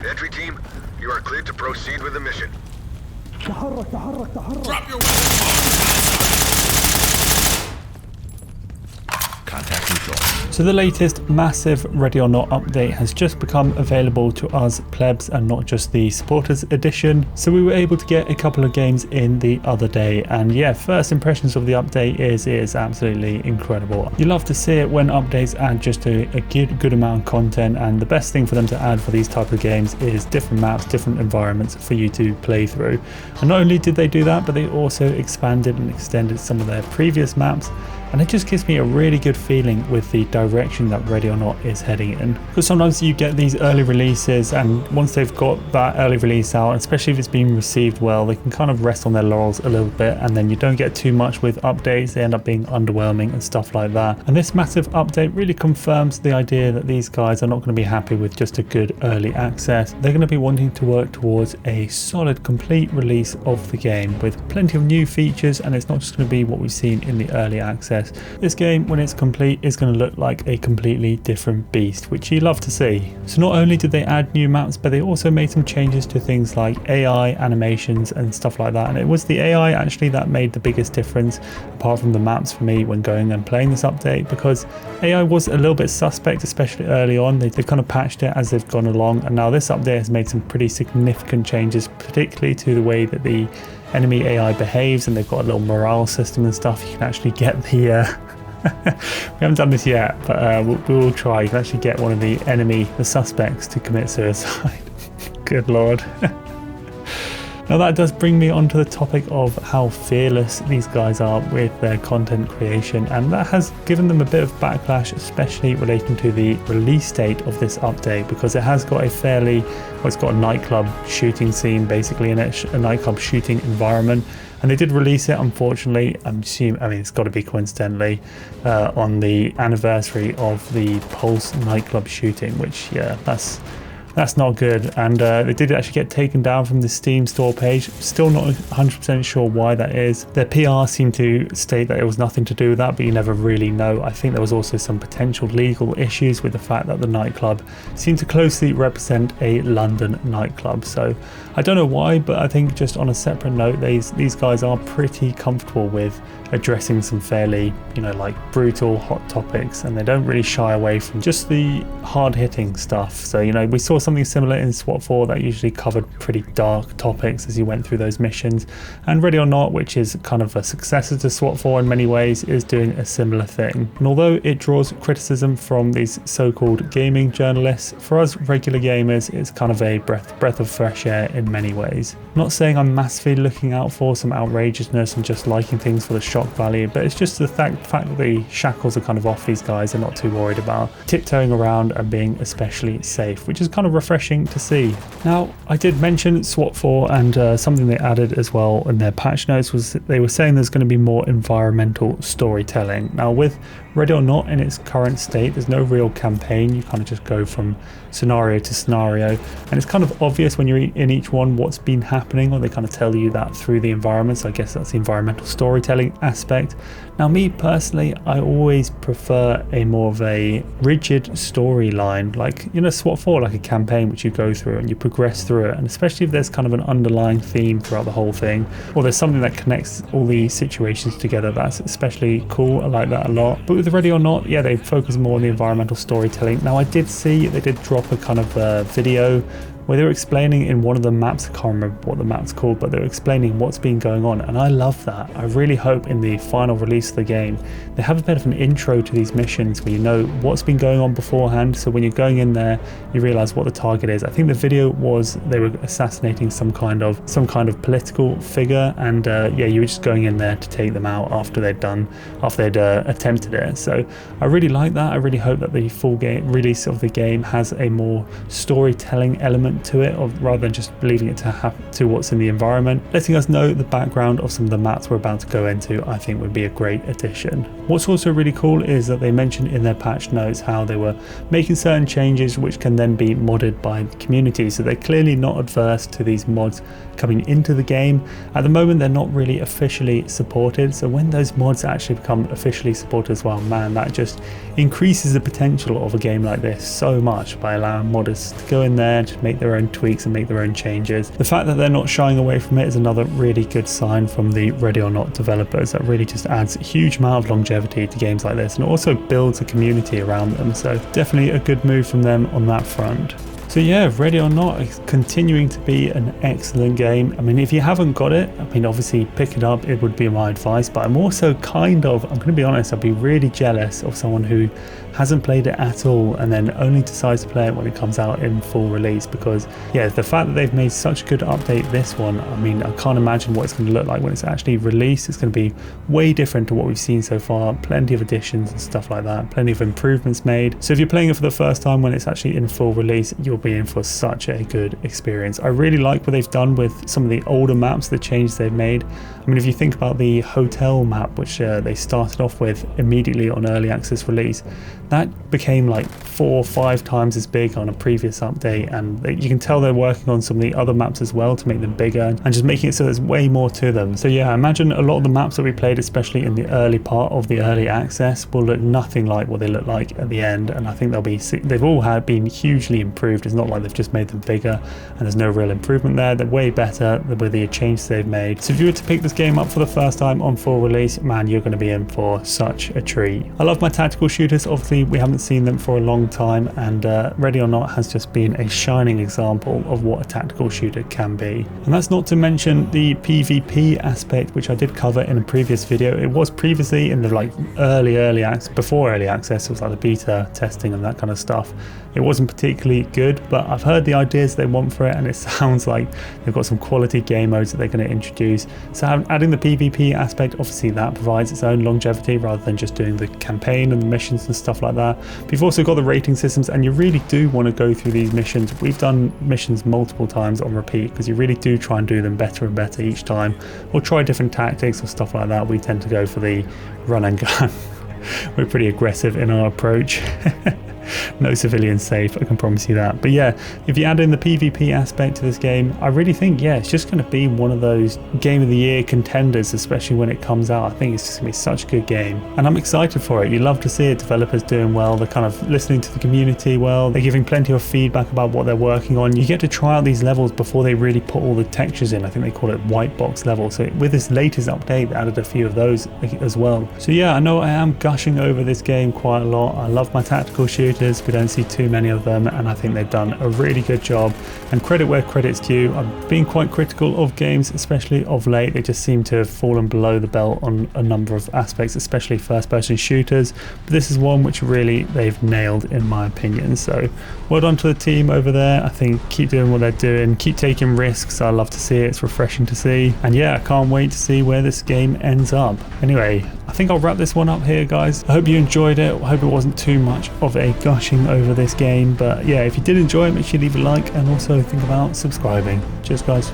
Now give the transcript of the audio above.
Entry team, you are cleared to proceed with the mission. Drop your weapon. Contact neutral. So the latest massive Ready or Not update has just become available to us plebs and not just the supporters edition. So we were able to get a couple of games in the other day, and yeah, first impressions of the update is absolutely incredible. You love to see it when updates add just a good amount of content, and the best thing for them to add for these type of games is different maps, different environments for you to play through. And not only did they do that, but they also expanded and extended some of their previous maps. And it just gives me a really good feeling with the direction that Ready or Not is heading in. Because sometimes you get these early releases, and once they've got that early release out, especially if it's been received well, they can kind of rest on their laurels a little bit, and then you don't get too much with updates. They end up being underwhelming and stuff like that. And this massive update really confirms the idea that these guys are not going to be happy with just a good early access. They're going to be wanting to work towards a solid, complete release of the game with plenty of new features, and it's not just going to be what we've seen in the early access. This game, when it's complete, is going to look like a completely different beast, which you love to see. So not only did they add new maps, but they also made some changes to things like AI, animations and stuff like that. And it was the AI actually that made the biggest difference, apart from the maps for me when going and playing this update, because AI was a little bit suspect, especially early on. They've kind of patched it as they've gone along, and now this update has made some pretty significant changes, particularly to the way that the enemy AI behaves, and they've got a little morale system and stuff. You can actually get the we haven't done this yet, but we will try. You can actually get one of the suspects to commit suicide. Good lord. Now that does bring me on to the topic of how fearless these guys are with their content creation, and that has given them a bit of backlash, especially relating to the release date of this update, because it has got it's got a nightclub shooting scene basically in it, a nightclub shooting environment, and they did release it, unfortunately, it's got to be coincidentally, on the anniversary of the Pulse nightclub shooting, which, yeah, that's not good. And they did actually get taken down from the Steam store page. Still not 100% sure why that is. Their PR seemed to state that it was nothing to do with that, but you never really know. I think there was also some potential legal issues with the fact that the nightclub seemed to closely represent a London nightclub. So I don't know why, but I think just on a separate note, these guys are pretty comfortable with addressing some fairly, like brutal hot topics, and they don't really shy away from just the hard-hitting stuff. So, we saw something similar in SWAT 4 that usually covered pretty dark topics as you went through those missions, and Ready or Not, which is kind of a successor to SWAT 4 in many ways, is doing a similar thing. And although it draws criticism from these so-called gaming journalists, for us regular gamers, it's kind of a breath of fresh air in many ways. I'm not saying I'm massively looking out for some outrageousness and just liking things for the shock value, but it's just the fact that the shackles are kind of off these guys. They're not too worried about tiptoeing around and being especially safe, which is kind of refreshing to see. Now, I did mention SWAT 4, and something they added as well in their patch notes was that they were saying there's going to be more environmental storytelling. Now, with Ready or Not in its current state, there's no real campaign. You kind of just go from scenario to scenario, and it's kind of obvious when you're in each one what's been happening, or they kind of tell you that through the environment. So I guess that's the environmental storytelling aspect. Now, me personally, I always prefer a more of a rigid storyline, like SWAT 4, like a campaign which you go through and you progress through it, and especially if there's kind of an underlying theme throughout the whole thing, or there's something that connects all these situations together. That's especially cool. I like that a lot. But with Ready or Not, yeah, they focus more on the environmental storytelling. Now, I did see they did drop a kind of video where they were explaining in one of the maps, I can't remember what the map's called, but they were explaining what's been going on, and I love that. I really hope in the final release of the game they have a bit of an intro to these missions where you know what's been going on beforehand, so when you're going in there you realize what the target is. I think the video was they were assassinating some kind of political figure, and yeah, you were just going in there to take them out after they'd attempted it. So I really like that. I really hope that the full game release of the game has a more storytelling element to it, rather than just leaving it to what's in the environment. Letting us know the background of some of the maps we're about to go into, I think would be a great addition. What's also really cool is that they mentioned in their patch notes how they were making certain changes which can then be modded by the community, so they're clearly not adverse to these mods coming into the game. At the moment they're not really officially supported, so when those mods actually become officially supported as well, man, that just increases the potential of a game like this so much by allowing modders to go in there, to make their their own tweaks and make their own changes. The fact that they're not shying away from it is another really good sign from the Ready or Not developers. That really just adds a huge amount of longevity to games like this, and it also builds a community around them. So definitely a good move from them on that front. So yeah, Ready or Not is continuing to be an excellent game. I mean, if you haven't got it, I mean, obviously pick it up, it would be my advice, but I'm also I'm going to be honest, I'd be really jealous of someone who hasn't played it at all and then only decides to play it when it comes out in full release, because yeah, the fact that they've made such a good update this one, I mean, I can't imagine what it's going to look like when it's actually released. It's going to be way different to what we've seen so far. Plenty of additions and stuff like that, plenty of improvements made. So if you're playing it for the first time when it's actually in full release, you'll be in for such a good experience. I really like what they've done with some of the older maps, the changes they've made. I mean, if you think about the hotel map, which they started off with immediately on early access release, that became like 4 or 5 times as big on a previous update, and you can tell they're working on some of the other maps as well to make them bigger and just making it so there's way more to them. So yeah, I imagine a lot of the maps that we played, especially in the early part of the early access, will look nothing like what they look like at the end, and I think they've all been hugely improved. It's not like they've just made them bigger and there's no real improvement there. They're way better with the changes they've made. So if you were to pick this game up for the first time on full release, man, you're going to be in for such a treat. I love my tactical shooters. Obviously we haven't seen them for a long time, and Ready or Not has just been a shining example of what a tactical shooter can be. And that's not to mention the PvP aspect, which I did cover in a previous video. It was previously in the like early access, before early access, it was like the beta testing and that kind of stuff. It wasn't particularly good, but I've heard the ideas they want for it, and it sounds like they've got some quality game modes that they're going to introduce. So adding the PvP aspect, obviously that provides its own longevity rather than just doing the campaign and the missions and stuff like that. But you've also got the rating systems, and you really do want to go through these missions. We've done missions multiple times on repeat because you really do try and do them better and better each time, or try different tactics or stuff like that. We tend to go for the run and gun. We're pretty aggressive in our approach. No civilians safe, I can promise you that. But yeah, if you add in the PvP aspect to this game, I really think, yeah, it's just going to be one of those game of the year contenders, especially when it comes out. I think it's just going to be such a good game, and I'm excited for it. You love to see it, developers doing well, they're kind of listening to the community well, they're giving plenty of feedback about what they're working on. You get to try out these levels before they really put all the textures in. I think they call it white box level. So with this latest update, they added a few of those as well. So yeah, I know I am gushing over this game quite a lot. I love my tactical shooters. We don't see too many of them, and I think they've done a really good job, and credit where credit's due. I've been quite critical of games, especially of late. They just seem to have fallen below the belt on a number of aspects, especially first-person shooters, but this is one which really they've nailed in my opinion. So well done to the team over there. I think keep doing what they're doing, keep taking risks. I love to see it, it's refreshing to see, and yeah, I can't wait to see where this game ends up. Anyway, I think I'll wrap this one up here, guys. I hope you enjoyed it. I hope it wasn't too much of a gushing over this game, but yeah, if you did enjoy it, make sure you leave a like and also think about subscribing. Cheers, guys.